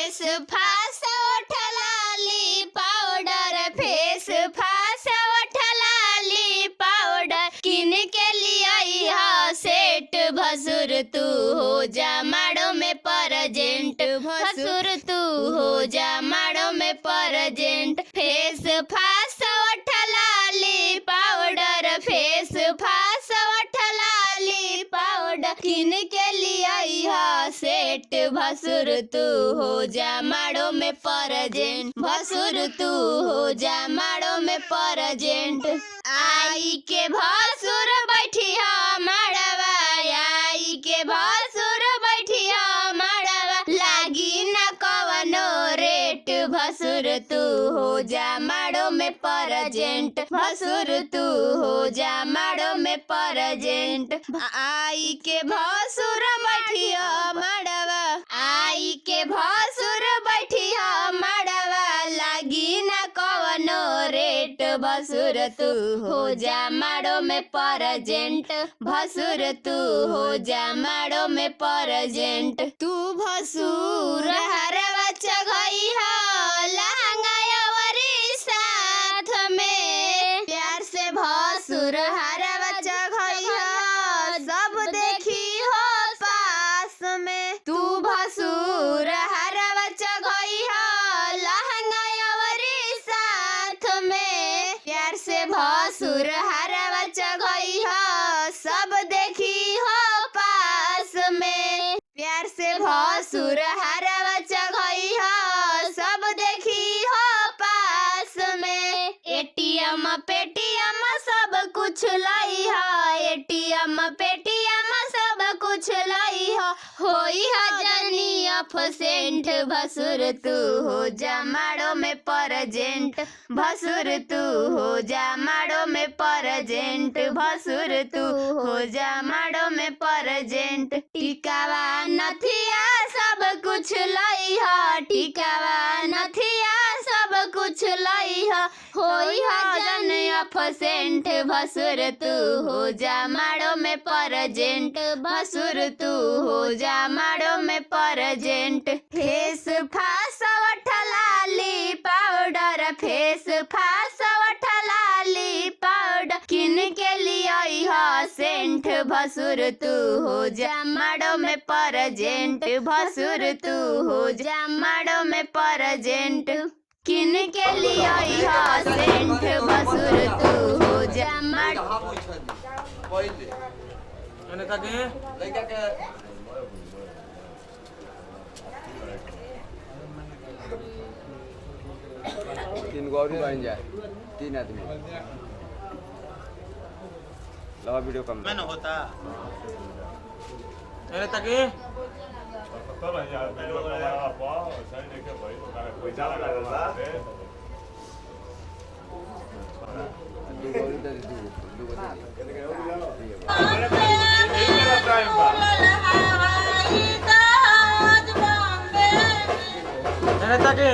face फास उठलाली powder face फास उठलाली पाउडर किन के लिया सेट भसुर तू हो जा माड़ो में परजेंट भसुर तू हो जा माड़ो में परजेंट फेस फास उठलाली पाउडर फेस फास उठलाली पाउडर किन के लिया सेट भसुर तू हो जा माड़ो में परजेंट भसुर तू हो जा माड़ो में परजेंट आई के भसुर बैठी माड़वा आई के भसुर बैठी माड़वा लागी न कवनो रेट भसुर तू हो जा माड़ो में परजेंट भसुर तू हो जा माड़ो में परजेंट आई के भसुर बैठी माड़वा आई के भसुर बैठी माड़वा लागी न कवनो रेट भसुर तू हो जा माड़ो में परजेंट भसुर तू हो जा माड़ो में परजेंट तू भसुर हरवा चघई लहंगावरी साथ में प्यार से भसुर हरवा चघई सब देखी हो पास में तू भसुर हरवा चघई लहंगावरी साथ में प्यार से भसुर हरवा चघई सब देखी हो पास में प्यार से भसुर हरवा चघई सब देखी हो पास में एटीएम पेटीएम सब कुछ लाई एटीएम पेटीएम सब कुछ लाई होई जनी अफसेंट भसुर तू हो जा माड़ो में परजेंट भसुर तू हो जा माड़ो में परजेंट भसुर तू हो जा माड़ो में परजेंट टिकावा नथिया सब कुछ लाई टिकावा नथिया सब कुछ लाई होई जन अफसेंट भसुर तू हो जा माड़ो में परजेंट भसुर तू हो जा माड़ो में परजेंट फेस फास उठलाली पाउडर फेस फास उठलाली पाउडर किन के लिया सेंट भसुर तू हो जा माड़ो में परजेंट भसुर तू हो जा माड़ो में परजेंट किन के लिया सेंट भसुर तू हो जा माड़ो तीन गौरी बन जाए तीन आदमी लवा वीडियो कम मैंने होता अरे तके तो भाई यार वीडियो का आप सही देखे भाई तो कोई जा लगा दो गौरी दे दो अरे तके